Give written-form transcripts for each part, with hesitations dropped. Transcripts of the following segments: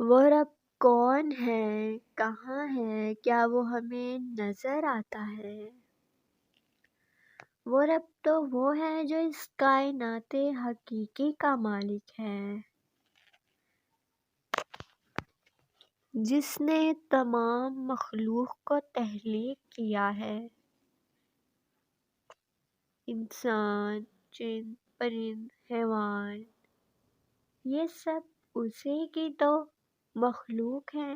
وہ رب کون ہے، کہاں ہے، کیا وہ ہمیں نظر آتا ہے؟ وہ رب تو وہ ہے جو اس کائنات حقیقی کا مالک ہے، جس نے تمام مخلوق کو تخلیق کیا ہے۔ انسان، جن، پرند، حیوان، یہ سب اسی کی تو مخلوق ہیں۔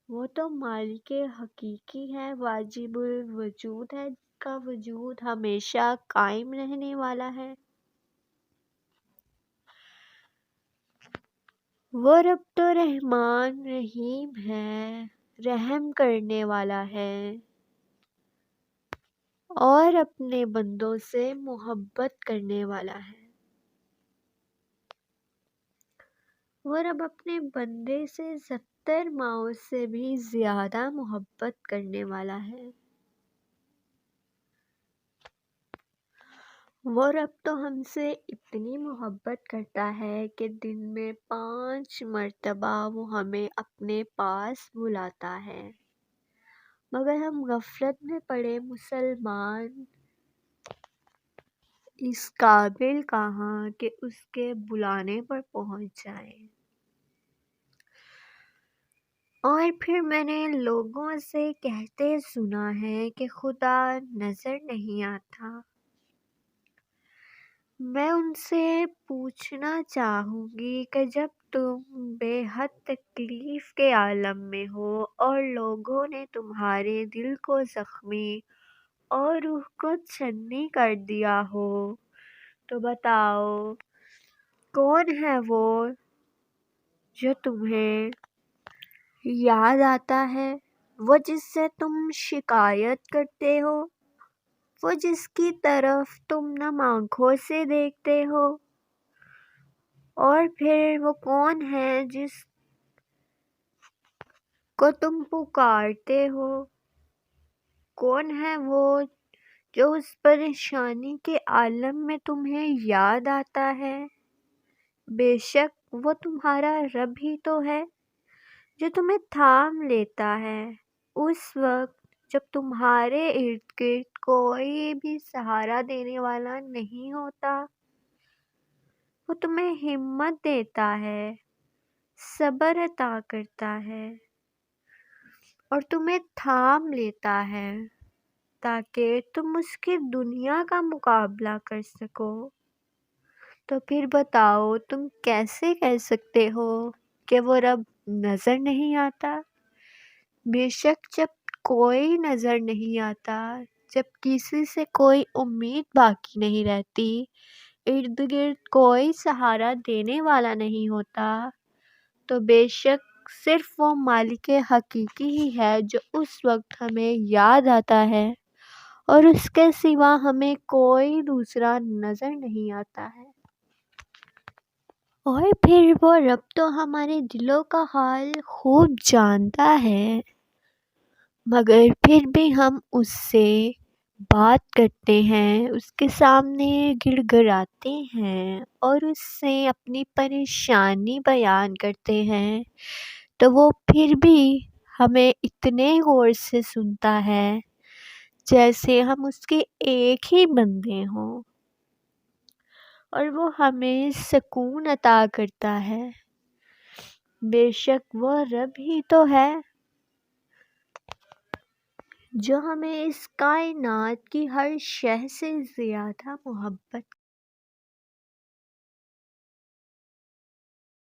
وہ تو مالک حقیقی ہے، واجب الوجود ہے، جس کا وجود ہمیشہ قائم رہنے والا ہے۔ وہ رب تو رحمان رحیم ہے، رحم کرنے والا ہے اور اپنے بندوں سے محبت کرنے والا ہے۔ وہ رب اپنے بندے سے 70 ماؤں سے بھی زیادہ محبت کرنے والا ہے۔ وہ رب تو ہم سے اتنی محبت کرتا ہے کہ دن میں 5 مرتبہ وہ ہمیں اپنے پاس بلاتا ہے، مگر ہم غفلت میں پڑے مسلمان اس قابل کہاں کہ اس کے بلانے پر پہنچ جائیں۔ اور پھر میں نے لوگوں سے کہتے سنا ہے کہ خدا نظر نہیں آتا۔ میں ان سے پوچھنا چاہوں گی کہ جب تم بے حد تکلیف کے عالم میں ہو اور لوگوں نے تمہارے دل کو زخمی اور روح کو چھنی کر دیا ہو تو بتاؤ کون ہے وہ جو تمہیں یاد آتا ہے، وہ جس سے تم شکایت کرتے ہو، وہ جس کی طرف تم نم آنکھوں سے دیکھتے ہو، اور پھر وہ کون ہے جس کو تم پکارتے ہو؟ کون ہے وہ جو اس پریشانی کے عالم میں تمہیں یاد آتا ہے؟ بے شک وہ تمہارا رب ہی تو ہے جو تمہیں تھام لیتا ہے اس وقت جب تمہارے ارد گرد کوئی بھی سہارا دینے والا نہیں ہوتا۔ وہ تمہیں ہمت دیتا ہے، صبر عطا کرتا ہے اور تمہیں تھام لیتا ہے تاکہ تم اس کی دنیا کا مقابلہ کر سکو۔ تو پھر بتاؤ تم کیسے کہہ سکتے ہو کہ وہ رب نظر نہیں آتا؟ بے شک جب کوئی نظر نہیں آتا، جب کسی سے کوئی امید باقی نہیں رہتی، ارد گرد کوئی سہارا دینے والا نہیں ہوتا، تو بے شک صرف وہ مالک حقیقی ہی ہے جو اس وقت ہمیں یاد آتا ہے اور اس کے سوا ہمیں کوئی دوسرا نظر نہیں آتا ہے۔ اور پھر وہ رب تو ہمارے دلوں کا حال خوب جانتا ہے، مگر پھر بھی ہم اس سے بات کرتے ہیں، اس کے سامنے گڑ گڑاتے ہیں اور اس سے اپنی پریشانی بیان کرتے ہیں، تو وہ پھر بھی ہمیں اتنے غور سے سنتا ہے جیسے ہم اس کے ایک ہی بندے ہوں، اور وہ ہمیں سکون عطا کرتا ہے۔ بے شک وہ رب ہی تو ہے جو ہمیں اس کائنات کی ہر شے سے زیادہ محبت